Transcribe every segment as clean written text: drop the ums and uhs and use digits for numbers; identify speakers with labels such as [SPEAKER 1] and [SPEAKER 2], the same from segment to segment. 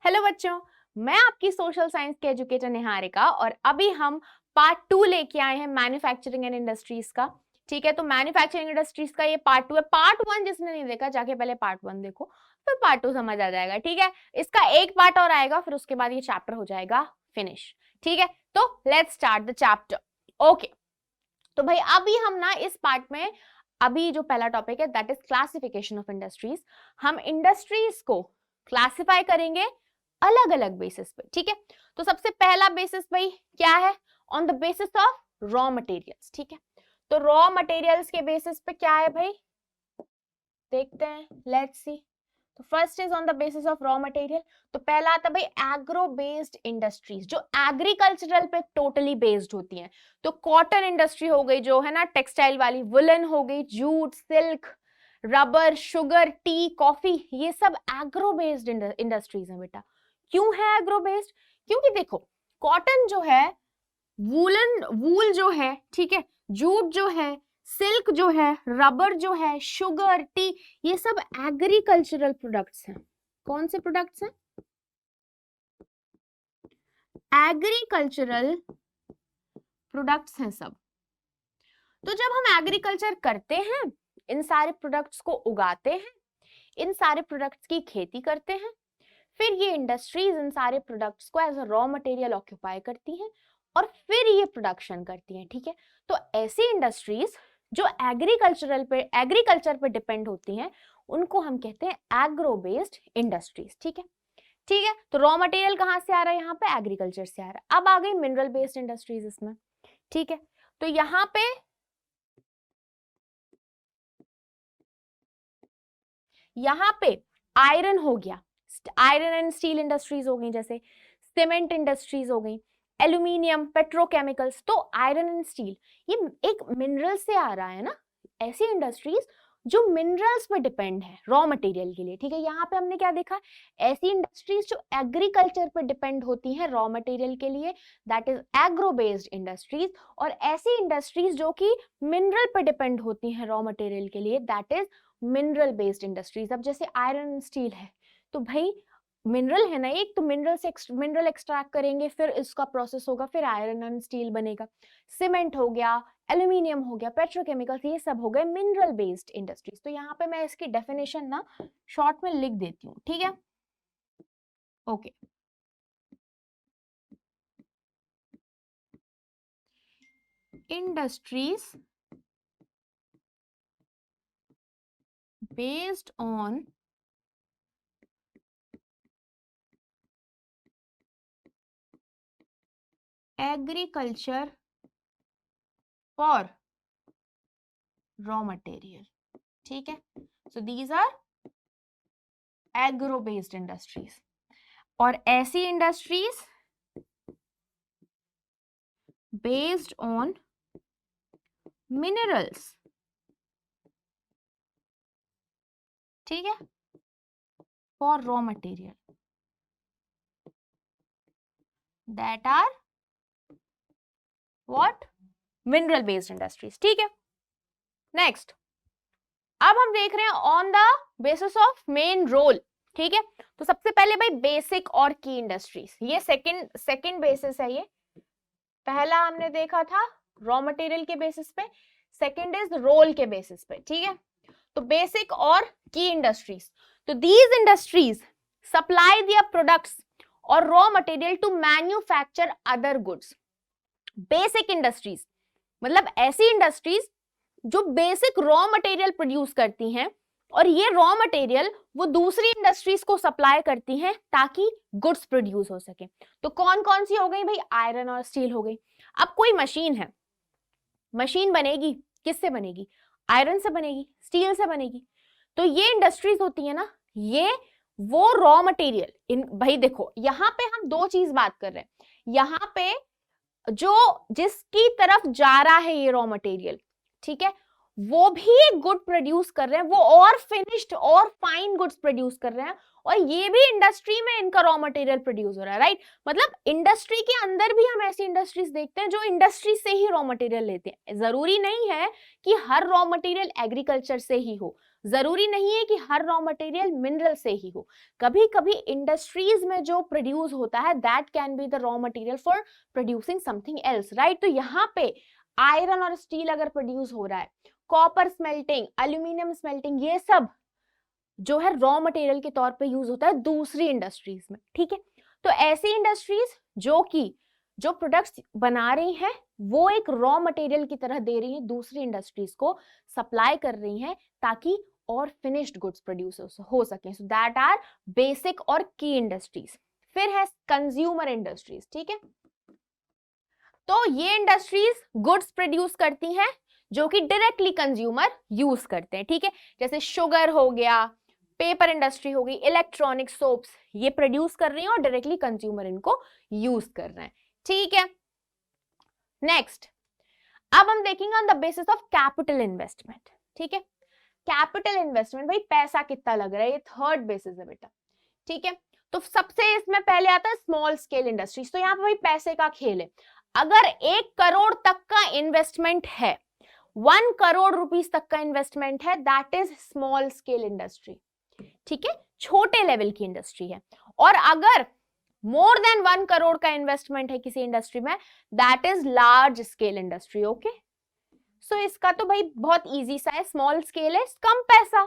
[SPEAKER 1] Hello बच्चों, मैं आपकी सोशल साइंस के एजुकेटर निहारिका और अभी हम पार्ट 2 लेके आए हैं मैन्युफैक्चरिंग एंड इंडस्ट्रीज का। ठीक है, तो मैन्युफैक्चरिंग इंडस्ट्रीज का ये पार्ट 2 है। पार्ट 1 जिसने नहीं देखा जाके पहले पार्ट 1 देखो, फिर पार्ट 2 समझ आ जाएगा। ठीक है, इसका एक पार्ट और आएगा, फिर उसके बाद ये चैप्टर हो जाएगा फिनिश। ठीक है, तो let's start the chapter. Okay, तो भाई अभी हम ना इस पार्ट में अभी जो पहला टॉपिक है that is classification of industries. हम इंडस्ट्रीज को क्लासिफाई करेंगे अलग अलग बेसिस पे। ठीक है, तो सबसे पहला बेसिस भाई क्या है? On the basis of raw materials. ठीक है, तो रॉ मटेरियल्स के बेसिस पे क्या है भाई, देखते हैं, लेट्स सी। तो first is on the basis of raw material. तो पहला आता भाई एग्रो बेस्ड इंडस्ट्रीज, जो एग्रीकल्चरल पे टोटली बेस्ड होती हैं। तो कॉटन इंडस्ट्री हो गई जो है ना टेक्सटाइल वाली, वुलन हो गई, jute, silk, rubber, sugar, T, coffee, ये सब एग्रो बेस्ड इंडस्ट्रीज हैं बेटा। क्यों है एग्रो बेस्ड? क्योंकि देखो कॉटन जो है, वूल जो है, ठीक है, जूट जो है, सिल्क जो है, रबर जो है, शुगर, टी, ये सब एग्रीकल्चरल प्रोडक्ट्स हैं। कौन से प्रोडक्ट्स हैं? एग्रीकल्चरल प्रोडक्ट्स हैं सब। तो जब हम एग्रीकल्चर करते हैं, इन सारे प्रोडक्ट्स को उगाते हैं, इन सारे प्रोडक्ट्स की खेती करते हैं, फिर ये इंडस्ट्रीज इन सारे प्रोडक्ट्स को as a raw material occupy करती हैं और फिर ये प्रोडक्शन करती हैं। ठीक है, तो ऐसी इंडस्ट्रीज जो एग्रीकल्चर पे डिपेंड होती हैं, उनको हम कहते हैं एग्रो बेस्ड इंडस्ट्रीज। ठीक है, ठीक है, तो रॉ मटेरियल कहां से आ रहा है? यहाँ पे एग्रीकल्चर से आ रहा है। अब आ गई मिनरल बेस्ड इंडस्ट्रीज इसमें। ठीक है, तो यहाँ पे आयरन हो गया, आयरन एंड स्टील इंडस्ट्रीज हो गई, जैसे सीमेंट इंडस्ट्रीज हो गई, एल्यूमिनियम, पेट्रोकेमिकल्स। तो आयरन एंड स्टील ये एक मिनरल से आ रहा है ना, ऐसी इंडस्ट्रीज जो मिनरल्स पर डिपेंड है रॉ मटेरियल के लिए। ठीक है, यहाँ पे हमने क्या देखा? ऐसी इंडस्ट्रीज जो एग्रीकल्चर पर डिपेंड होती हैं रॉ मटेरियल के लिए, that is agro based industries. और ऐसी इंडस्ट्रीज जो कि मिनरल पर डिपेंड होती हैं रॉ मटेरियल के लिए, that is mineral based industries. अब जैसे आयरन एंड स्टील है, तो भाई मिनरल है ना एक, तो मिनरल से मिनरल एक्सट्रैक्ट करेंगे, फिर इसका प्रोसेस होगा, फिर आयरन एंड स्टील बनेगा। सीमेंट हो गया, एल्यूमिनियम हो गया, पेट्रोकेमिकल्स, ये सब हो गए मिनरल बेस्ड इंडस्ट्रीज। तो यहाँ पे मैं इसकी डेफिनेशन ना शॉर्ट में लिख देती हूँ। ठीक है, okay. Industries based on agriculture for raw material. ठीक है, so these are agro based industries. और ऐसी इंडस्ट्रीज बेस्ड ऑन मिनरल्स, ठीक है, for raw material, that are what? Mineral based industries. ठीक है, नेक्स्ट अब हम देख रहे हैं on the basis of main role. ठीक है, तो सबसे पहले भाई बेसिक और की इंडस्ट्रीज, ये सेकंड बेसिस है। ये पहला हमने देखा था रॉ मटेरियल के बेसिस पे, सेकंड इज रोल के बेसिस पे। ठीक है, तो बेसिक और की इंडस्ट्रीज, तो these industries supply their products और raw material to manufacture other goods. Basic industries मतलब ऐसी इंडस्ट्रीज जो बेसिक रॉ मटेरियल प्रोड्यूस करती हैं और ये रॉ मटेरियल वो दूसरी इंडस्ट्रीज को सप्लाई करती हैं ताकि गुड्स प्रोड्यूस हो सके। तो कौन कौन सी हो गई भाई? आयरन और स्टील हो गई। अब कोई मशीन है, मशीन बनेगी, किससे बनेगी? आयरन से बनेगी, स्टील से बनेगी। तो ये इंडस्ट्रीज होती है ना, ये वो रॉ मटेरियल इन भाई देखो यहाँ पे हम दो चीज बात कर रहे हैं। यहाँ पे जो जिसकी तरफ जा रहा है ये रॉ मटेरियल, ठीक है, वो भी एक गुड प्रोड्यूस कर रहे हैं, वो और फिनिश्ड और फाइन गुड्स प्रोड्यूस कर रहे हैं, और ये भी इंडस्ट्री में इनका रॉ मटेरियल प्रोड्यूस हो रहा है, राइट? मतलब इंडस्ट्री के अंदर भी हम ऐसी इंडस्ट्रीज देखते हैं जो इंडस्ट्री से ही रॉ मटेरियल लेते हैं। जरूरी नहीं है कि हर रॉ मटेरियल एग्रीकल्चर से ही हो, जरूरी नहीं है कि हर रॉ मटेरियल मिनरल से ही हो, कभी कभी इंडस्ट्रीज में जो प्रोड्यूस होता है that can be the raw material for producing something else, right. तो यहाँ पे आयरन और स्टील अगर प्रोड्यूस हो रहा है, कॉपर स्मेल्टिंग, एल्यूमिनियम स्मेल्टिंग, ये सब जो है रॉ मटेरियल के तौर पे यूज होता है दूसरी इंडस्ट्रीज में, ठीक है। तो ऐसी इंडस्ट्रीज जो प्रोडक्ट्स बना रही हैं वो एक रॉ मटेरियल की तरह दे रही हैं दूसरी इंडस्ट्रीज को, सप्लाई कर रही हैं ताकि और फिनिश्ड गुड्स प्रोड्यूस हो सके। सो दैट आर बेसिक और की इंडस्ट्रीज। फिर है कंज्यूमर इंडस्ट्रीज, ठीक है। तो ये इंडस्ट्रीज गुड्स प्रोड्यूस करती हैं जो कि डायरेक्टली कंज्यूमर यूज करते हैं, ठीक है। जैसे शुगर हो गया, पेपर इंडस्ट्री हो गई, इलेक्ट्रॉनिक सोप्स, ये प्रोड्यूस कर रही हैं और डायरेक्टली कंज्यूमर इनको यूज कर रहे हैं, ठीक है। नेक्स्ट, अब हम देखेंगे on the basis of capital investment, ठीक है। कैपिटल इन्वेस्टमेंट, भाई पैसा कितना लग रहा है, ये थर्ड बेसिस है बेटा, ठीक है। तो सबसे इसमें पहले आता है स्मॉल स्केल इंडस्ट्रीज। तो यहाँ पे भाई पैसे का खेल है। अगर 1 करोड़ तक का इन्वेस्टमेंट है, 1 करोड़ रुपीस तक का इन्वेस्टमेंट है, that is small scale industry, ठीक है, छोटे लेवल की इंडस्ट्री है। और अगर मोर देन 1 करोड़ का इन्वेस्टमेंट है किसी इंडस्ट्री में, that is large scale industry, okay. So इसका तो भाई बहुत इजी सा है, स्मॉल स्केल है, कम पैसा,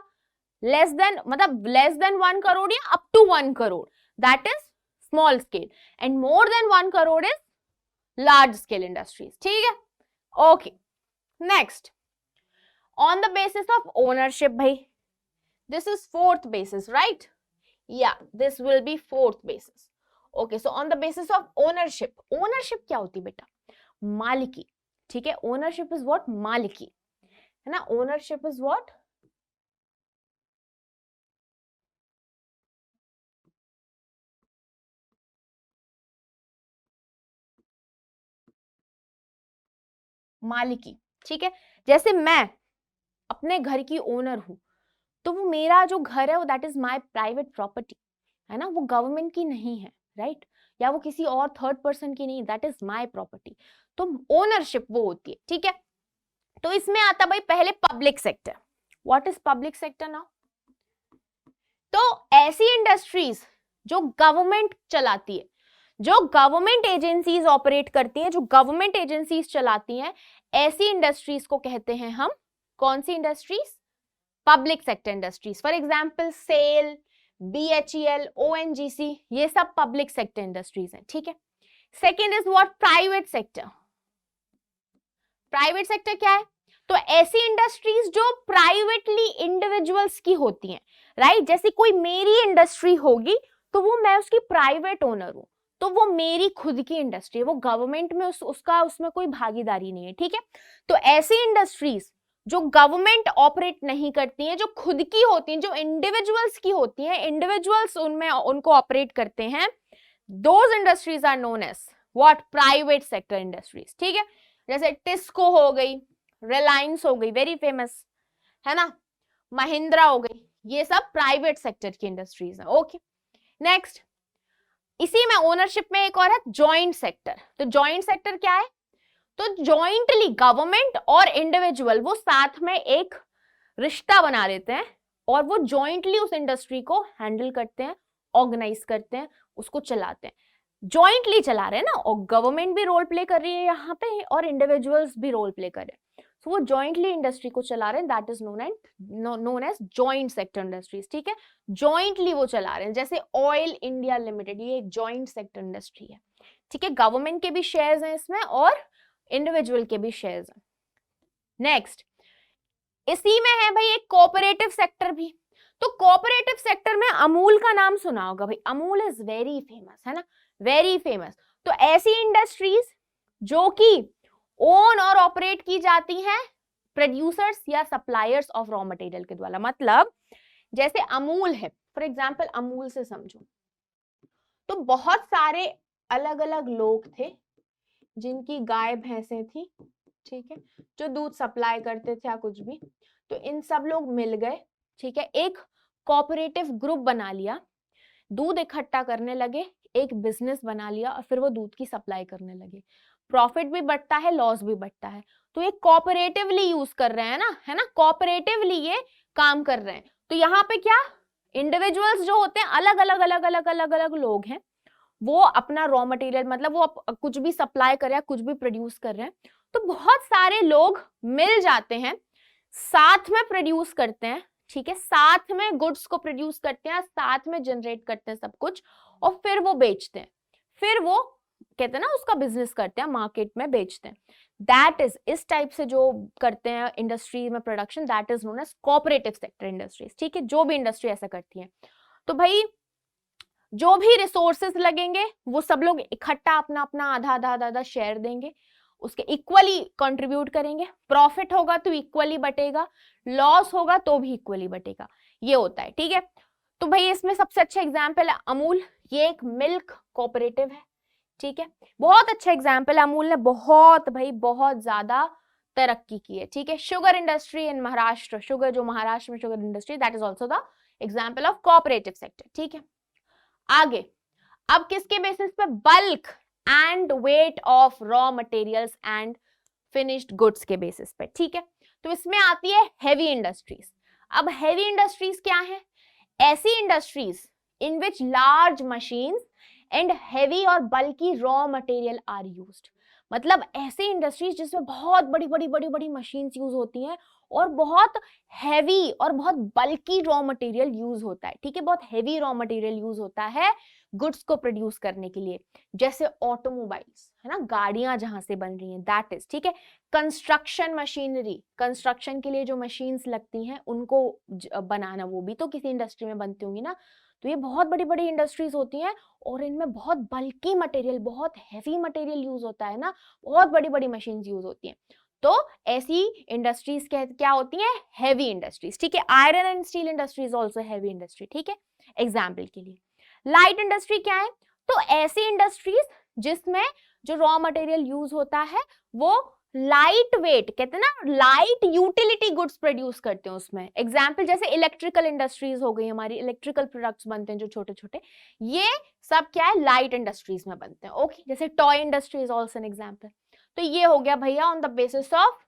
[SPEAKER 1] लेस देन 1 करोड़ या up to 1 crore, that is small scale, and more than 1 crore is large scale industries, ठीक है, okay. Next, on the basis of ownership, भाई this is fourth basis, right? Yeah, this will be fourth basis. Okay, so on the basis of ownership क्या होती है बेटा? मालिकी, ठीक है। ownership is what? मालिकी, है ना। ownership is what? मालिकी, ठीक है। जैसे मैं अपने घर की ओनर हूं, तो वो मेरा जो घर है वो that is my private property, है ना, वो गवर्नमेंट की नहीं है, राइट, या वो किसी और थर्ड पर्सन की नहीं, दैट इज माय प्रॉपर्टी। तो ओनरशिप वो होती है, ठीक है। तो इसमें आता भाई पहले public sector. What is public sector now? तो ऐसी इंडस्ट्रीज जो गवर्नमेंट चलाती है, जो गवर्नमेंट एजेंसीज ऑपरेट करती हैं, जो गवर्नमेंट एजेंसीज चलाती हैं, ऐसी इंडस्ट्रीज को कहते हैं हम, कौन सी industries? Public sector industries. For example SAIL, BHEL, ONGC, ये सब पब्लिक सेक्टर इंडस्ट्रीज हैं, ठीक है। Second is what? Private sector. Private sector क्या है? तो ऐसी इंडस्ट्रीज जो प्राइवेटली इंडिविजुअल्स की होती हैं, राइट। जैसे कोई मेरी इंडस्ट्री होगी तो वो मैं उसकी प्राइवेट ओनर हूं, तो वो मेरी खुद की इंडस्ट्री है, वो गवर्नमेंट में उसमें कोई भागीदारी नहीं है, ठीक है। तो ऐसी इंडस्ट्रीज जो गवर्नमेंट ऑपरेट नहीं करती हैं, जो खुद की होती हैं, जो इंडिविजुअल्स की होती हैं, इंडिविजुअल्स उनमें उनको ऑपरेट करते हैं, those industries are known as what? Private sector industries, ठीक है। जैसे टिस्को हो गई, रिलायंस हो गई, वेरी फेमस, है ना, महिंद्रा हो गई, ये सब प्राइवेट सेक्टर की इंडस्ट्रीज हैं, ओके। नेक्स्ट, इसी में ओनरशिप में एक और है जॉइंट सेक्टर। तो जॉइंट सेक्टर क्या है? तो जॉइंटली गवर्नमेंट और इंडिविजुअल वो साथ में एक रिश्ता बना लेते हैं और वो जॉइंटली उस इंडस्ट्री को हैंडल करते हैं, ऑर्गेनाइज करते हैं, उसको चलाते हैं। जॉइंटली चला रहे हैं ना, और गवर्नमेंट भी रोल प्ले कर रही है यहाँ पे और इंडिविजुअल्स भी रोल प्ले कर रहे हैं। सो वो जॉइंटली इंडस्ट्री को चला रहे हैं, that is known as joint sector industries, ठीक है। जॉइंटली वो चला रहे हैं, जैसे ऑयल इंडिया लिमिटेड, ये एक जॉइंट सेक्टर इंडस्ट्री है, ठीक है। गवर्नमेंट के भी शेयर्स हैं इसमें और इंडिविजुअल के भी शेयर्स हैं। नेक्स्ट, इसी में है भाई एक कोऑपरेटिव सेक्टर भी। तो कोऑपरेटिव सेक्टर में अमूल का नाम सुना होगा भाई, अमूल इज वेरी फेमस, है ना, वेरी फेमस। तो ऐसी इंडस्ट्रीज जो कि ओन और ऑपरेट की जाती हैं प्रोड्यूसर्स या सप्लायर्स ऑफ रॉ मटेरियल के द्वारा, मतलब जैसे अमूल है, फॉर एग्जांपल अमूल से समझो तो बहुत सारे अलग अलग लोग थे जिनकी गाय भैंसें थी, ठीक है, जो दूध सप्लाई करते थे या कुछ भी, तो इन सब लोग मिल गए, ठीक है, एक कोऑपरेटिव ग्रुप बना लिया, दूध इकट्ठा करने लगे, एक बिजनेस बना लिया और फिर वो दूध की सप्लाई करने लगे। प्रॉफिट भी बढ़ता है, लॉस भी बढ़ता है, तो ये कोऑपरेटिवली यूज कर रहे हैं ना, है ना, कोऑपरेटिवली ये काम कर रहे हैं। तो यहाँ पे क्या इंडिविजुअल्स जो होते हैं अलग अलग अलग अलग अलग अलग लोग हैं, वो अपना रॉ मटेरियल मतलब वो कुछ भी सप्लाई कर रहे हैं, कुछ भी प्रोड्यूस कर रहे हैं, तो बहुत सारे लोग मिल जाते हैं, साथ में प्रोड्यूस करते हैं, ठीक है, साथ में गुड्स को प्रोड्यूस करते हैं, साथ में जनरेट करते हैं सब कुछ, और फिर वो बेचते हैं, फिर वो कहते हैं ना उसका बिजनेस करते हैं, मार्केट में बेचते हैं। दैट इज, इस टाइप से जो करते हैं इंडस्ट्री में production, that is known as cooperative sector industries, ठीक है, जो भी इंडस्ट्री ऐसा करती है। तो भाई जो भी रिसोर्सेस लगेंगे वो सब लोग इकट्ठा अपना अपना आधा आधा आधा आधा शेयर देंगे, उसके इक्वली कंट्रीब्यूट करेंगे, प्रॉफिट होगा तो इक्वली बटेगा, लॉस होगा तो भी इक्वली बटेगा, ये होता है, ठीक है। तो भाई इसमें सबसे अच्छा एग्जाम्पल है अमूल, ये एक मिल्क कोऑपरेटिव है, ठीक है, बहुत अच्छा एग्जाम्पल है, अमूल ने बहुत भाई बहुत ज्यादा तरक्की की है, ठीक है। Sugar industry in Maharashtra, sugar जो महाराष्ट्र में sugar industry, that is also the example of cooperative sector, ठीक है। आगे अब किसके बेसिस पे, bulk and weight of raw materials and finished goods के बेसिस पे, ठीक है। तो इसमें आती है हैवी इंडस्ट्रीज। अब हैवी इंडस्ट्रीज क्या है, ऐसी industries in which large machines and heavy और बल्की रॉ मटेरियल आर यूज्ड, मतलब ऐसी इंडस्ट्रीज जिसमें बहुत बड़ी बड़ी बड़ी बड़ी मशीन्स यूज होती हैं और बहुत हैवी और बहुत बल्की रॉ मटेरियल यूज होता है, ठीक है, बहुत हैवी रॉ मटेरियल यूज होता है गुड्स को प्रोड्यूस करने के लिए, जैसे ऑटोमोबाइल्स है ना, गाड़ियां जहां से बन रही हैं, दैट इज, ठीक है। कंस्ट्रक्शन मशीनरी, कंस्ट्रक्शन के लिए जो मशीन्स लगती हैं उनको बनाना, वो भी तो किसी इंडस्ट्री में बनती होंगी ना, तो ये बहुत बड़ी बड़ी इंडस्ट्रीज होती हैं और इनमें बहुत बल्की मटेरियल, बहुत हैवी मटेरियल यूज होता है ना, बहुत बड़ी बड़ी मशीन्स यूज होती हैं, तो ऐसी इंडस्ट्रीज क्या होती हैं, हैवी इंडस्ट्रीज, ठीक है। Iron and steel industry is also heavy industry, ठीक है। एग्जाम्पल के लिए लाइट इंडस्ट्री क्या है, तो ऐसी इंडस्ट्रीज जिसमें जो रॉ मटेरियल यूज होता है वो लाइट वेट, कहते हैं ना लाइट यूटिलिटी गुड्स प्रोड्यूस करते हैं उसमें, एग्जाम्पल जैसे इलेक्ट्रिकल इंडस्ट्रीज हो गई, हमारी इलेक्ट्रिकल प्रोडक्ट्स बनते हैं जो छोटे छोटे, ये सब क्या है लाइट इंडस्ट्रीज में बनते हैं, ओके। जैसे toy industry is also an example. तो ये हो गया भैया on the basis of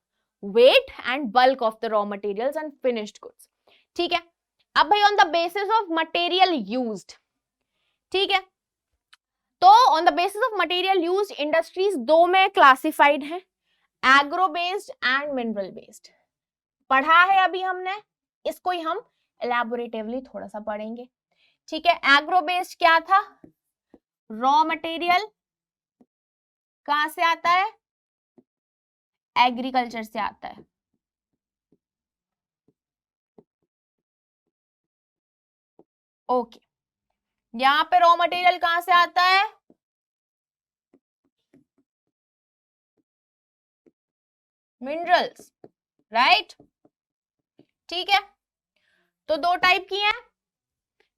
[SPEAKER 1] weight and bulk of the raw materials and finished goods, ठीक है। अब भाई on the basis of material used, ठीक है, तो on the basis of material used industries दो में क्लासिफाइड है, agro based and mineral based. पढ़ा है अभी हमने, इसको ही हम एलैबोरेटिवली थोड़ा सा पढ़ेंगे, ठीक है। एग्रो बेस्ड क्या था, रॉ मटेरियल कहां से आता है, एग्रीकल्चर से आता है, ओके। यहां पे रॉ मटेरियल कहां से आता है, मिनरल्स, राइट, ठीक है। तो दो टाइप की हैं,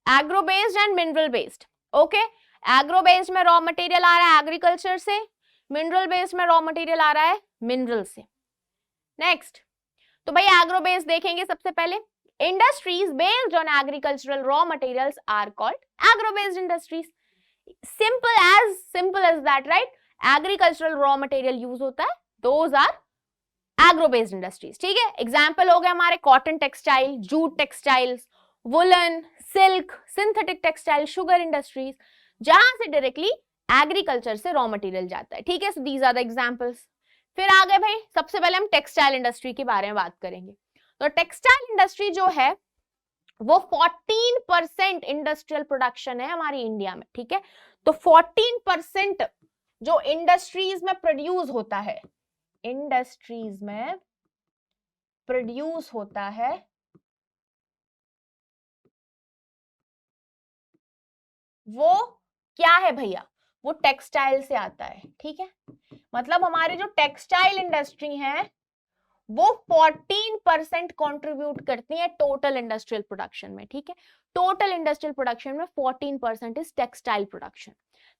[SPEAKER 1] agro based and mineral based, okay. Agro based में रॉ मटेरियल आ रहा है एग्रीकल्चर से, मिनरल बेस्ड में रॉ मटेरियल आ रहा है मिनरल से। नेक्स्ट, तो भाई एग्रो बेस्ड देखेंगे सबसे पहले, industries based on agricultural raw materials are called agro based industries, simple as that, right. Agricultural raw material use होता है, those are agro based industries, ठीक है। एग्जाम्पल हो गए हमारे cotton textile, jute textiles, woollen, silk, synthetic textile, sugar industries, जहां से directly agriculture से रॉ मटेरियल जाता है, ठीक है। So these are the examples. फिर आगे भाई सबसे पहले हम टेक्सटाइल इंडस्ट्री के बारे में बात करेंगे। तो टेक्सटाइल इंडस्ट्री जो है वो 14% इंडस्ट्रियल प्रोडक्शन है हमारी इंडिया में, ठीक है। तो 14% जो इंडस्ट्रीज में प्रोड्यूस होता है, इंडस्ट्रीज में प्रोड्यूस होता है, वो क्या है भैया, वो टेक्सटाइल से आता है, ठीक है। मतलब हमारी जो टेक्सटाइल इंडस्ट्री है वो 14% कंट्रीब्यूट करती है टोटल इंडस्ट्रियल प्रोडक्शन में, ठीक है। टोटल इंडस्ट्रियल प्रोडक्शन में 14% is textile production.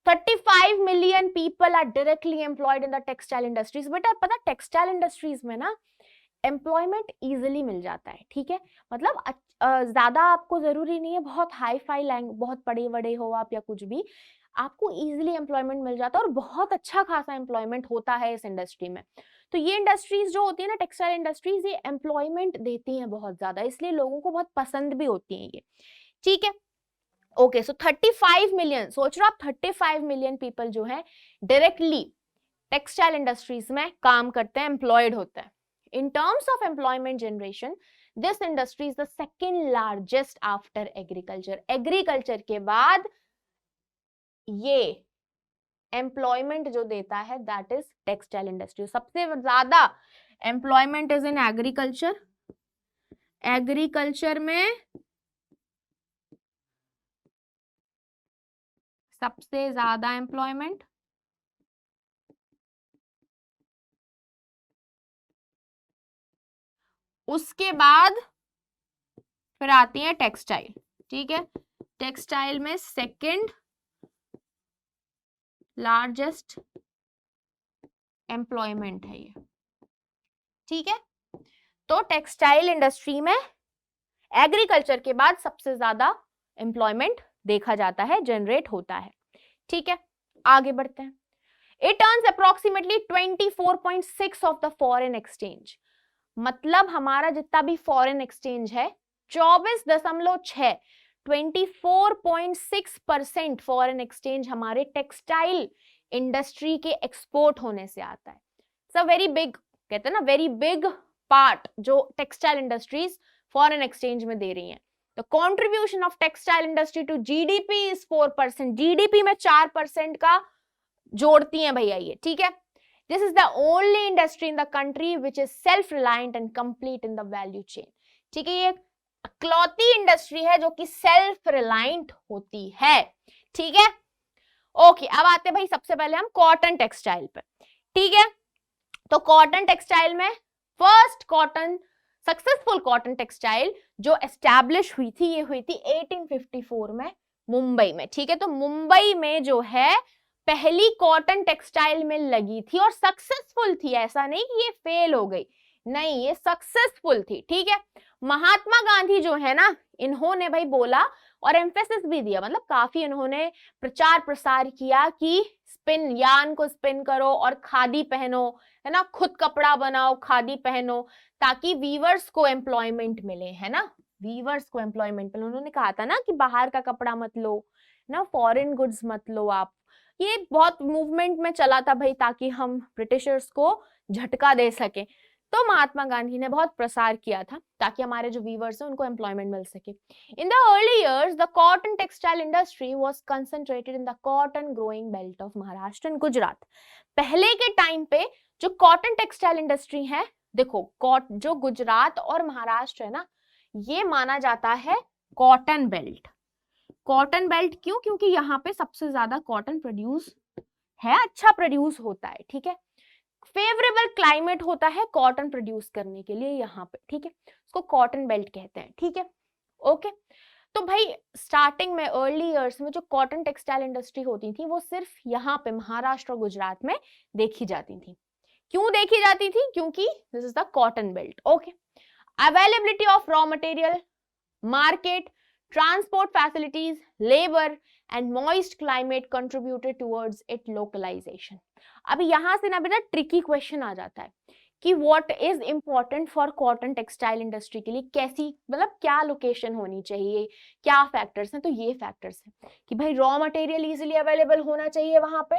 [SPEAKER 1] 35 million people are directly employed in the textile industries. बेटा पता टेक्सटाइल इंडस्ट्रीज में ना एम्प्लॉयमेंट इजिली मिल जाता है, ठीक है। मतलब ज्यादा आपको जरूरी नहीं है बहुत हाई फाई बहुत बड़े बड़े हो आप या कुछ भी, आपको इजीली एम्प्लॉयमेंट मिल जाता है और बहुत अच्छा खासा एम्प्लॉयमेंट होता है इस इंडस्ट्री में। तो ये इंडस्ट्रीज जो होती है ना, टेक्सटाइल इंडस्ट्रीज, ये एम्प्लॉयमेंट देती हैं बहुत ज्यादा, इसलिए लोगों को बहुत पसंद भी होती हैं ये, ठीक है। ओके, सो 35 मिलियन, सोच रहे हो आप, 35 मिलियन पीपल जो है डायरेक्टली टेक्सटाइल इंडस्ट्रीज में काम करते हैं, एम्प्लॉयड होते हैं। In terms of employment generation, this industry is the second largest after agriculture. Agriculture के बाद ये एम्प्लॉयमेंट जो देता है दैट इज टेक्सटाइल इंडस्ट्री। सबसे ज्यादा employment is in agriculture, agriculture में सबसे ज्यादा एम्प्लॉयमेंट, उसके बाद फिर आती है टेक्सटाइल, ठीक है। टेक्सटाइल में सेकंड लार्जेस्ट एम्प्लॉयमेंट है ये, ठीक है। तो टेक्सटाइल इंडस्ट्री में एग्रीकल्चर के बाद सबसे ज्यादा एम्प्लॉयमेंट देखा जाता है, जनरेट होता है, ठीक है। आगे बढ़ते हैं। It earns approximately 24.6 of the foreign exchange, मतलब हमारा जितना भी फॉरेन एक्सचेंज है 24.6, 24.6% फॉरेन एक्सचेंज हमारे टेक्सटाइल इंडस्ट्री के एक्सपोर्ट होने से आता है। इट्स अ वेरी बिग, कहते हैं ना, वेरी बिग पार्ट जो टेक्सटाइल इंडस्ट्रीज फॉरेन एक्सचेंज में दे रही हैं। The contribution of textile industry to GDP is 4%, GDP में 4% का जोड़ती हैं भैया ये, ठीक है। This is the only industry in the country which is self-reliant and complete in the value chain, ठीक है। ये इकलौती इंडस्ट्री है जो कि सेल्फ रिलायंट होती है, ठीक है। ओके, अब आते हैं भाई सबसे पहले हम कॉटन टेक्सटाइल पे, ठीक है। तो कॉटन टेक्सटाइल में first cotton, successful cotton textile जो एस्टैब्लिश हुई थी, ये हुई थी 1854 में मुंबई में, ठीक है। तो मुंबई में जो है पहली कॉटन टेक्सटाइल मिल लगी थी और सक्सेसफुल थी, ऐसा नहीं कि ये फेल हो गई, नहीं, ये सक्सेसफुल थी, ठीक है। महात्मा गांधी जो है ना, इन्होंने भाई बोला और एम्फेसिस भी दिया, मतलब काफी इन्होंने प्रचार प्रसार किया कि स्पिन, यान को स्पिन करो और खादी पहनो, है ना, खुद कपड़ा बनाओ, खादी पहनो, ताकि वीवर्स को एम्प्लॉयमेंट मिले, है ना, वीवर्स को एम्प्लॉयमेंट मिले। उन्होंने कहा था ना कि बाहर का कपड़ा मत लो ना, फॉरेन गुड्स मत लो आप, ये बहुत मूवमेंट में चला था भाई, ताकि हम ब्रिटिशर्स को झटका दे सके। तो महात्मा गांधी ने बहुत प्रसार किया था ताकि हमारे जो वीवर्स हैं उनको एम्प्लॉयमेंट मिल सके। In the early years the cotton textile industry was concentrated in the cotton growing belt of Maharashtra and Gujarat. पहले के टाइम पे जो कॉटन टेक्सटाइल इंडस्ट्री है, देखो जो गुजरात और महाराष्ट्र है ना, ये माना जाता है कॉटन बेल्ट। कॉटन बेल्ट क्यों? क्योंकि यहाँ पे सबसे ज्यादा कॉटन प्रोड्यूस है, अच्छा प्रोड्यूस होता है, ठीक है। फेवरेबल क्लाइमेट होता है कॉटन प्रोड्यूस करने के लिए यहाँ पे, ठीक है। उसको कॉटन बेल्ट कहते हैं, ठीक है। ओके, तो भाई स्टार्टिंग में अर्ली इयर्स में जो कॉटन टेक्सटाइल इंडस्ट्री होती थी वो सिर्फ यहाँ पे महाराष्ट्र और गुजरात में देखी जाती थी। क्यों देखी जाती थी? क्योंकि this is the cotton belt. Okay, availability of raw material, market, transport facilities, labor and moist climate contributed towards its localization। अभी यहां से ना बेटा ट्रिकी क्वेश्चन आ जाता है कि what is important for cotton textile industry के लिए, कैसी, मतलब क्या लोकेशन होनी चाहिए, क्या फैक्टर्स हैं। तो ये फैक्टर्स हैं कि भाई रॉ मटेरियल इजीली अवेलेबल होना चाहिए वहां पे,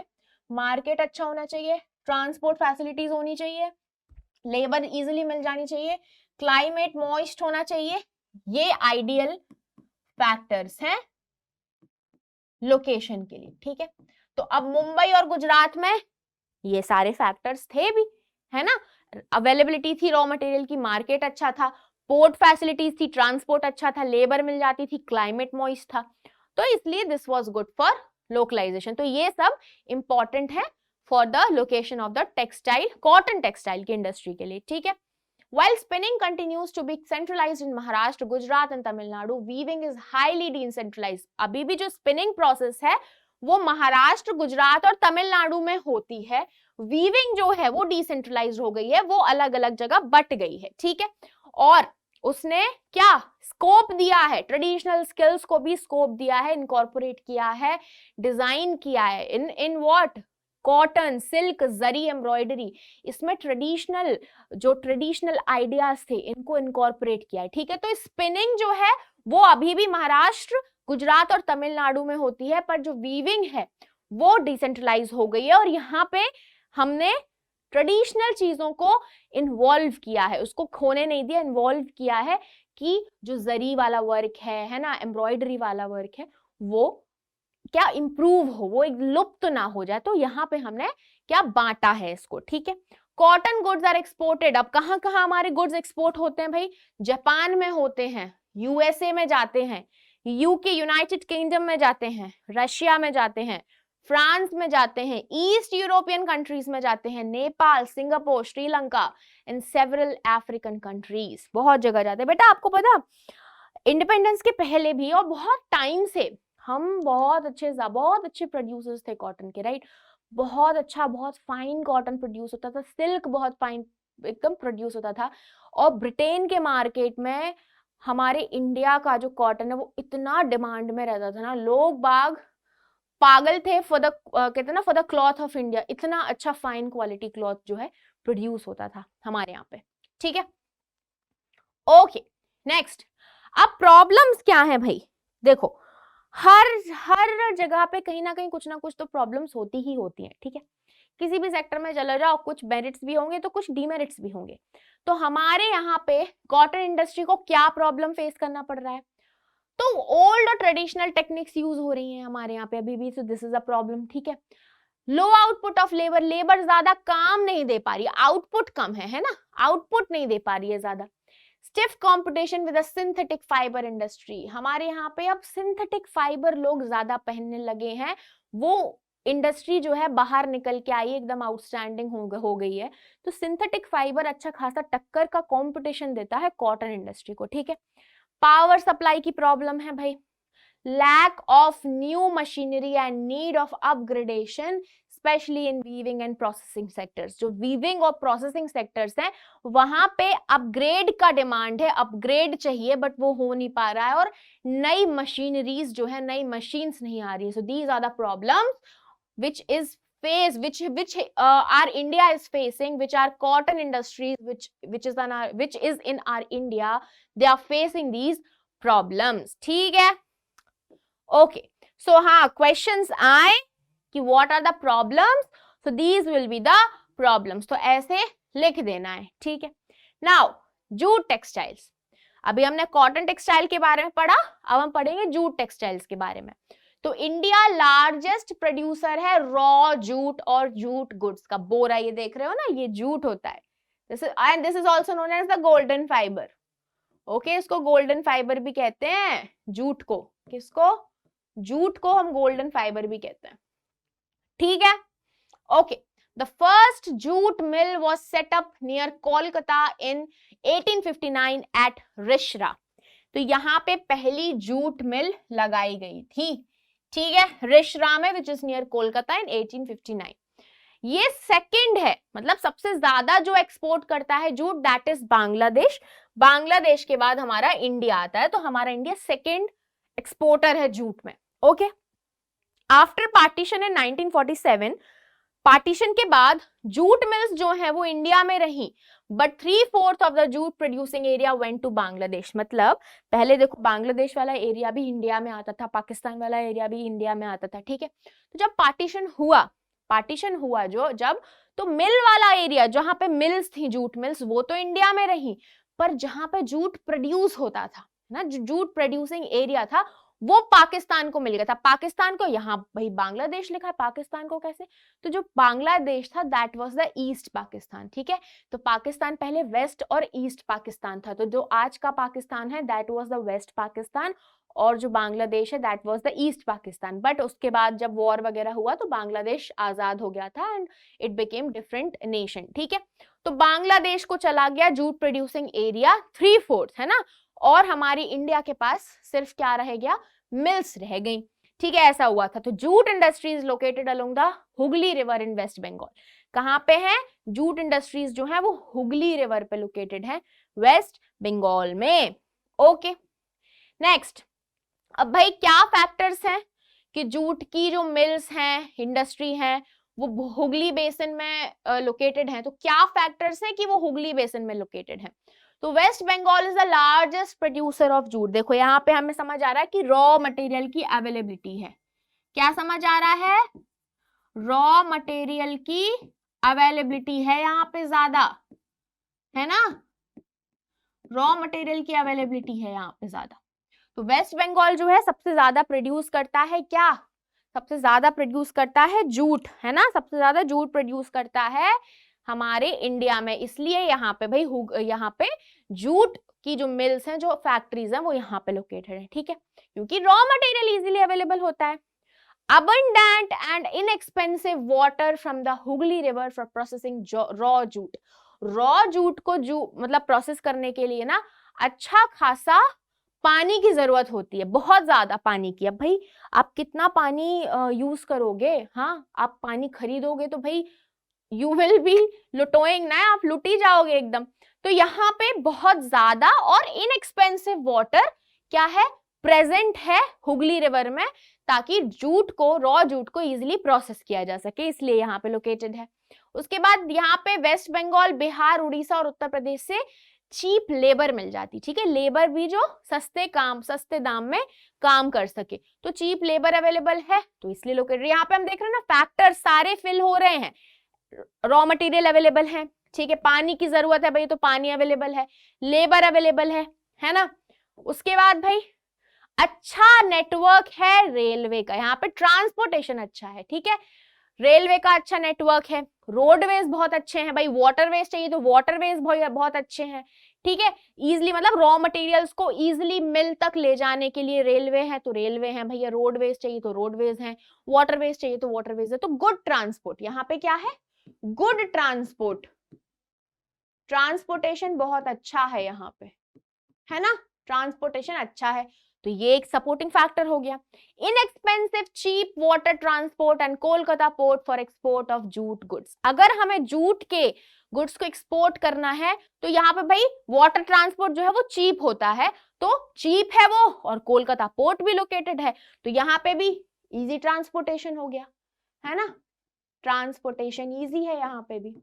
[SPEAKER 1] मार्केट अच्छा होना चाहिए, ट्रांसपोर्ट फैसिलिटीज होनी चाहिए, लेबर इजीली मिल जानी चाहिए, क्लाइमेट मॉइस्ट होना चाहिए। ये आइडियल फैक्टर्स हैं लोकेशन के लिए, ठीक है। तो अब मुंबई और गुजरात में ये सारे फैक्टर्स थे भी, है ना, अवेलेबिलिटी थी रॉ मटेरियल की, मार्केट अच्छा था, पोर्ट फैसिलिटीज थी, ट्रांसपोर्ट अच्छा था, लेबर मिल जाती थी, क्लाइमेट मॉइस्ट था, तो इसलिए this was good for localisation. तो ये सब इंपॉर्टेंट है for the location of the textile, cotton textile की इंडस्ट्री के लिए, ठीक है। While spinning continues to be centralized in Maharashtra, Gujarat and Tamil Nadu, weaving is highly decentralized। अभी भी जो spinning process है वो महाराष्ट्र, गुजरात और तमिलनाडु में होती है। वीविंग जो है वो डिसेंट्रलाइज्ड हो गई है, वो अलग अलग जगह बट गई है, ठीक है। और उसने क्या स्कोप दिया है, ट्रेडिशनल स्किल्स को भी स्कोप दिया है, इनकॉर्पोरेट किया है, डिजाइन किया है in what, cotton, silk, zari, embroidery, इसमें ट्रेडिशनल आइडियाज थे इनको इनकॉर्पोरेट किया है, ठीक है। तो स्पिनिंग जो है वो अभी भी महाराष्ट्र, गुजरात और तमिलनाडु में होती है, पर जो वीविंग है वो डिसेंट्रलाइज हो गई है, और यहाँ पे हमने ट्रेडिशनल चीजों को इन्वॉल्व किया है, उसको खोने नहीं दिया, इन्वॉल्व किया है कि जो जरी वाला वर्क है ना, एम्ब्रॉयडरी वाला वर्क है, वो क्या इंप्रूव हो, वो एक लुप्त ना हो जाए। तो यहाँ पे हमने क्या बांटा है इसको, ठीक है। कॉटन गुड्स आर एक्सपोर्टेड, अब कहाँ कहाँ हमारे गुड्स एक्सपोर्ट होते हैं भाई, जापान में होते हैं, यूएसए में जाते हैं, यूके यूनाइटेड किंगडम में जाते हैं, रशिया में जाते हैं, फ्रांस में जाते हैं, ईस्ट यूरोपियन कंट्रीज में जाते हैं, Nepal, Singapore, Sri Lanka and several African countries, बहुत जगह जाते हैं। बेटा आपको पता इंडिपेंडेंस के पहले भी और बहुत टाइम से हम बहुत अच्छे प्रोड्यूसर्स थे कॉटन के, राइट, बहुत अच्छा, बहुत फाइन कॉटन प्रोड्यूस होता था, सिल्क बहुत फाइन एकदम प्रोड्यूस होता था, और ब्रिटेन के मार्केट में हमारे इंडिया का जो कॉटन है वो इतना डिमांड में रहता था ना, लोग बाग पागल थे फॉर द कहते हैं ना for the cloth of India, इतना अच्छा फाइन क्वालिटी क्लॉथ जो है प्रोड्यूस होता था हमारे यहाँ पे, ठीक है। ओके नेक्स्ट, अब प्रॉब्लम्स क्या है भाई, देखो हर जगह पे कहीं ना कहीं कुछ ना कुछ तो प्रॉब्लम्स होती ही होती हैं, ठीक है। किसी भी सेक्टर में चले जाओ, कुछ मेरिट्स भी होंगे तो कुछ डीमेरिट्स भी होंगे। तो हमारे यहाँ पे कॉटन इंडस्ट्री को क्या प्रॉब्लम फेस करना पड़ रहा है, तो ओल्ड और ट्रेडिशनल टेक्निक्स यूज हो रही हैं हमारे यहाँ पे अभी भी, so this is a problem, ठीक है। Low output of labour, labour ज्यादा काम नहीं दे पा रही है, आउटपुट कम है ना, आउटपुट नहीं दे पा रही है ज्यादा। Stiff competition with synthetic fibre industry, हमारे यहाँ पे अब सिंथेटिक फाइबर लोग ज्यादा पहनने लगे हैं, वो इंडस्ट्री जो है बाहर निकल के आई, एकदम आउटस्टैंडिंग हो गई है। तो सिंथेटिक फाइबर अच्छा खासा टक्कर का कंपटीशन देता है कॉटन इंडस्ट्री को, ठीक है। पावर सप्लाई की प्रॉब्लम है भाई, lack of new machinery and need of upgradation specially in weaving and processing sectors, जो वीविंग और प्रोसेसिंग सेक्टर्स हैं वहां पे अपग्रेड का डिमांड है, अपग्रेड चाहिए बट वो हो नहीं पा रहा है, और नई मशीनरीज जो है, नई मशीन्स नहीं आ रही है। So these are the problems which is face which our India is facing, which are cotton industries which is in our India, they are facing these problems, ठीक है। okay, so हाँ questions आए कि what are the problems, so these will be the problems, तो ऐसे लिख देना है, ठीक है। now जूट टेक्सटाइल्स, अभी हमने कॉटन टेक्सटाइल के बारे में पढ़ा, अब हम पढ़ेंगे जूट टेक्सटाइल्स के बारे में। तो इंडिया लार्जेस्ट प्रोड्यूसर है रॉ जूट और जूट गुड्स का, बोरा ये देख रहे हो ना, ये जूट होता है, this is also known as the golden fibre, okay, इसको गोल्डन फाइबर भी कहते हैं जूट को, किसको, जूट को हम गोल्डन फाइबर भी कहते हैं, ठीक है। Okay, the first jute mill was set up near Kolkata in 1859 at Rishra, तो यहाँ पे पहली जूट मिल लगाई गई थी, ठीक है, रिश्रा में, which is near Kolkata in 1859। ये सेकंड है, मतलब सबसे ज्यादा जो एक्सपोर्ट करता है jute, that is Bangladesh, Bangladesh के बाद हमारा इंडिया आता है, तो हमारा इंडिया सेकंड एक्सपोर्टर है जूट में, ओके। आफ्टर पार्टीशन इन 1947, पार्टीशन के बाद जूट मिल्स जो है वो इंडिया में रही, but 3/4 of the jute producing area went to Bangladesh, मतलब पहले देखो बांग्लादेश वाला एरिया भी इंडिया में आता था, पाकिस्तान वाला एरिया भी इंडिया में आता था, ठीक है। तो जब पार्टीशन हुआ जो जब, तो मिल वाला एरिया जहां पे मिल्स थी, जूट मिल्स, वो तो इंडिया में रही, पर जहां पे जूट प्रोड्यूस होता था ना, जो जूट प्रोड्यूसिंग एरिया था वो पाकिस्तान को मिल गया था, पाकिस्तान को, यहाँ भाई बांग्लादेश लिखा है, पाकिस्तान को कैसे, तो जो बांग्लादेश था that was the east Pakistan, ठीक है। तो पाकिस्तान पहले वेस्ट और ईस्ट पाकिस्तान था, तो जो आज का पाकिस्तान है that was the west Pakistan, और जो बांग्लादेश है that was the east Pakistan, but उसके बाद जब वॉर वगैरह हुआ तो बांग्लादेश आजाद हो गया था and it became different nation, ठीक है। तो बांग्लादेश को चला गया जूट प्रोड्यूसिंग एरिया 3/4, है ना, और हमारी इंडिया के पास सिर्फ क्या रह गया, मिल्स रह गई, ठीक है, ऐसा हुआ था। तो jute industries located along the Hooghly river in west Bengal, कहां पे है जूट इंडस्ट्रीज जो है वो हुगली रिवर पे लोकेटेड है वेस्ट बंगाल में। ओके नेक्स्ट, अब भाई क्या फैक्टर्स हैं कि जूट की जो मिल्स हैं, इंडस्ट्री हैं, वो हुगली बेसिन में लोकेटेड है। तो क्या फैक्टर्स हैं कि वो हुगली बेसिन में लोकेटेड है? तो west Bengal is the largest producer of jute. देखो यहाँ पे हमें समझ आ रहा है कि रॉ मटेरियल की अवेलेबिलिटी है। क्या समझ आ रहा है? रॉ मटेरियल की अवेलेबिलिटी है यहाँ पे ज्यादा, है ना, रॉ मटेरियल की अवेलेबिलिटी है यहाँ पे ज्यादा। तो वेस्ट बंगाल जो है सबसे ज्यादा प्रोड्यूस करता है क्या? सबसे ज्यादा प्रोड्यूस करता है जूट, है ना, सबसे ज्यादा जूट प्रोड्यूस करता है हमारे इंडिया में। इसलिए यहाँ पे भाई यहाँ पे जूट की जो मिल्स हैं, जो फैक्ट्रीज हैं, वो यहाँ पे लोकेटेड है, ठीक है, क्योंकि रॉ मटेरियल इजीली अवेलेबल होता है। Abundant and inexpensive water from the Hooghly River for processing raw jute. Raw jute को मतलब प्रोसेस करने के लिए ना अच्छा खासा पानी की जरूरत होती है, बहुत ज्यादा पानी की। अब भाई आप कितना पानी यूज करोगे? हाँ, आप पानी खरीदोगे तो भाई यू विल बी लुटोइंग ना, आप लुट ही जाओगे एकदम। तो यहाँ पे बहुत ज्यादा और इनएक्सपेंसिव वाटर क्या है, प्रेजेंट है हुगली रिवर में, ताकि जूट को, रॉ जूट को इजीली प्रोसेस किया जा सके, इसलिए यहाँ पे लोकेटेड है। उसके बाद यहाँ पे वेस्ट बंगाल, बिहार, उड़ीसा और उत्तर प्रदेश से चीप लेबर मिल जाती, ठीक है, लेबर भी जो सस्ते दाम में काम कर सके, तो चीप लेबर अवेलेबल है, तो इसलिए लोकेटेड। यहाँ पे हम देख रहे हैं ना, फैक्टर सारे फिल हो रहे हैं। रॉ मटेरियल अवेलेबल है, ठीक है, पानी की जरूरत है भाई, तो पानी अवेलेबल है, लेबर अवेलेबल है ना। उसके बाद भाई अच्छा नेटवर्क है रेलवे का, यहाँ पे ट्रांसपोर्टेशन अच्छा है, ठीक है, रेलवे का अच्छा नेटवर्क है, रोडवेज बहुत अच्छे हैं भाई, वाटरवेज चाहिए तो वाटरवेज बहुत अच्छे हैं, ठीक है, इजिली मतलब रॉ मटेरियल्स को इजिली मिल तक ले जाने के लिए रेलवे है तो रेलवे है भैया, रोडवेज चाहिए तो रोडवेज है, वाटरवेज चाहिए तो वाटरवेज है। तो गुड ट्रांसपोर्ट, यहाँ पे क्या है, गुड ट्रांसपोर्ट, ट्रांसपोर्टेशन बहुत अच्छा है यहाँ पे, है ना, ट्रांसपोर्टेशन अच्छा है, तो ये एक सपोर्टिंग फैक्टर हो गया। Inexpensive cheap water transport and Kolkata port for export of jute goods. अगर हमें जूट के गुड्स को एक्सपोर्ट करना है तो यहाँ पे भाई वाटर ट्रांसपोर्ट जो है वो चीप होता है, तो चीप है वो, और कोलकाता पोर्ट भी लोकेटेड है, तो यहाँ पे भी इजी ट्रांसपोर्टेशन हो गया, है ना, ट्रांसपोर्टेशन इजी है यहाँ पे भी,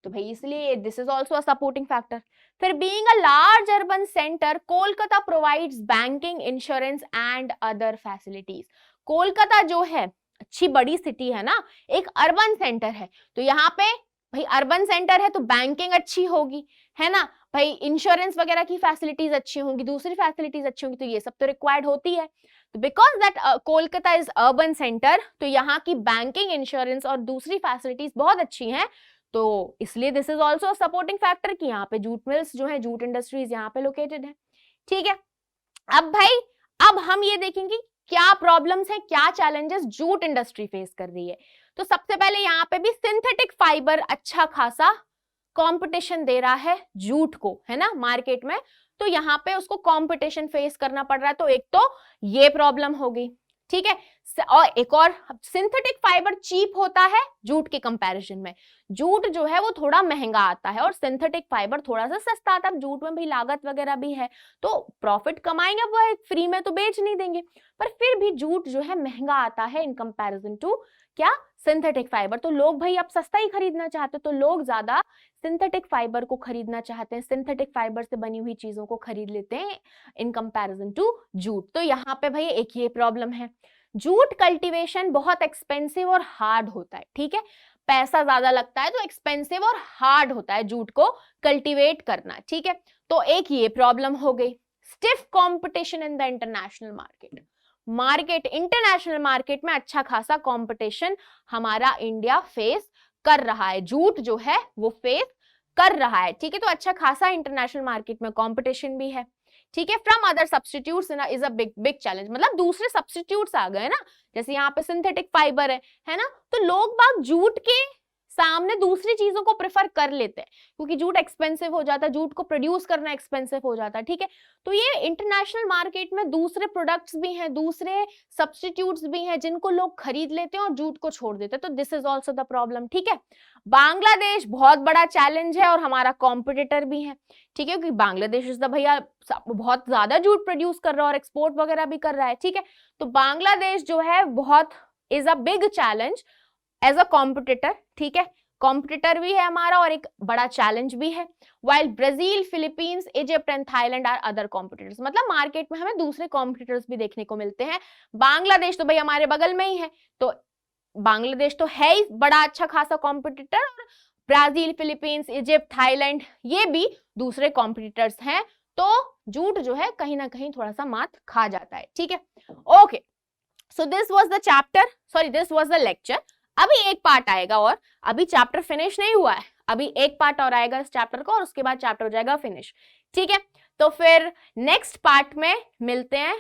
[SPEAKER 1] तो भाई इसलिए this is also a supporting factor. फिर being a large urban centre, Kolkata provides banking, insurance and other facilities. Kolkata जो है अच्छी बड़ी सिटी है ना, एक अर्बन सेंटर है, तो यहाँ पे भाई अर्बन सेंटर है तो बैंकिंग अच्छी होगी, है ना भाई, इंश्योरेंस वगैरह की फैसिलिटीज अच्छी होंगी, दूसरी फैसिलिटीज अच्छी होंगी, तो ये सब तो रिक्वायर्ड होती है। तो because that Kolkata is urban centre, तो यहाँ की बैंकिंग, इंश्योरेंस और दूसरी फैसिलिटीज बहुत अच्छी हैं, तो इसलिए this is also supporting factor कि यहाँ पे जूट मिल्स जो है, जूट इंडस्ट्रीज यहाँ पे लोकेटेड है, ठीक है। अब भाई अब हम ये देखेंगे क्या प्रॉब्लम्स है, क्या चैलेंजेस जूट इंडस्ट्री फेस कर रही है। तो सबसे पहले यहाँ पे भी सिंथेटिक फाइबर अच्छा खासा कंपटीशन दे रहा है जूट को, है ना, मार्केट में, तो यहाँ पे उसको कंपटीशन फेस करना पड़ रहा है, तो एक तो ये प्रॉब्लम हो गई, ठीक है। और एक और, सिंथेटिक फाइबर चीप होता है जूट के कंपैरिजन में, जूट जो है वो थोड़ा महंगा आता है और सिंथेटिक फाइबर थोड़ा सा सस्ता आता है। जूट में भी लागत वगैरह भी है, तो प्रॉफिट कमाएंगे, वो फ्री में तो बेच नहीं देंगे, पर फिर भी जूट जो है महंगा आता है इन कंपैरिजन टू क्या, सिंथेटिक फाइबर। तो लोग भाई अब सस्ता ही खरीदना चाहते, तो लोग ज्यादा सिंथेटिक फाइबर को खरीदना चाहते हैं, सिंथेटिक फाइबर से बनी हुई चीजों को खरीद लेते हैं इन कंपैरिजन टू जूट। तो यहाँ पे भाई एक ये प्रॉब्लम है, जूट कल्टीवेशन बहुत एक्सपेंसिव और हार्ड होता है, ठीक है, पैसा ज्यादा लगता है, तो एक्सपेंसिव और हार्ड होता है जूट को कल्टीवेट करना, ठीक है, तो एक ये प्रॉब्लम हो गई। Stiff competition in the international market, international market में अच्छा खासा कंपटीशन हमारा इंडिया फेस कर रहा है, जूट जो है वो फेस कर रहा है, ठीक है, तो अच्छा खासा इंटरनेशनल मार्केट में कंपटीशन भी है, ठीक है। From other substitutes is a big challenge, मतलब दूसरे सब्स्टिट्यूट्स आ गए ना, जैसे यहाँ पे सिंथेटिक फाइबर है ना, तो लोग बाग जूट के सामने दूसरी चीजों को प्रेफर कर लेते हैं, क्योंकि जूट एक्सपेंसिव हो जाता है, जूट को प्रोड्यूस करना एक्सपेंसिव हो जाता है, ठीक है। तो ये इंटरनेशनल मार्केट में दूसरे प्रोडक्ट्स भी हैं, दूसरे सब्स्टिट्यूट्स भी हैं जिनको लोग खरीद लेते हैं और जूट को छोड़ देते हैं, तो this is also the problem, ठीक है। बांग्लादेश बहुत बड़ा चैलेंज है और हमारा कॉम्पिटिटर भी है, ठीक है, क्योंकि बांग्लादेश इज द भैया बहुत ज्यादा जूट प्रोड्यूस कर रहा है और एक्सपोर्ट वगैरह भी कर रहा है, ठीक है। तो बांग्लादेश जो है बहुत is a big challenge as a competitor, ठीक है, कॉम्पिटिटर भी है हमारा और एक बड़ा चैलेंज भी है। While Brazil, Philippines, Egypt and Thailand are other competitors, मतलब मार्केट में हमें दूसरे कॉम्पिटिटर्स भी देखने को मिलते हैं। बांग्लादेश तो भाई हमारे बगल में ही है, तो बांग्लादेश तो है ही बड़ा अच्छा खासा कॉम्पिटिटर, और ब्राजील, फिलीपींस, इजिप्ट, थाईलैंड ये भी दूसरे कॉम्पिटिटर्स हैं, तो जूट जो है कहीं ना कहीं थोड़ा सा मात खा जाता है, ठीक है। Okay, so this was the chapter, sorry this was the lecture. अभी एक पार्ट आएगा और अभी चैप्टर फिनिश नहीं हुआ है, अभी एक पार्ट और आएगा इस चैप्टर का और उसके बाद चैप्टर हो जाएगा फिनिश, ठीक है। तो फिर नेक्स्ट पार्ट में मिलते हैं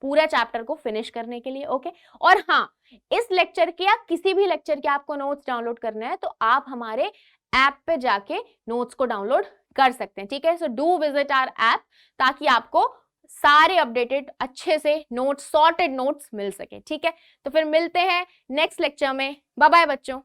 [SPEAKER 1] पूरा चैप्टर को फिनिश करने के लिए, ओके। और हाँ, इस लेक्चर के या किसी भी लेक्चर के आपको नोट्स डाउनलोड करना है तो आप हमारे ऐप पे जाके नोट्स को डाउनलोड कर सकते हैं, ठीक है। So do visit our app ताकि आपको सारे अपडेटेड अच्छे से नोट्स, सॉर्टेड नोट्स मिल सके, ठीक है। तो फिर मिलते हैं नेक्स्ट लेक्चर में, बाय बाय बच्चों।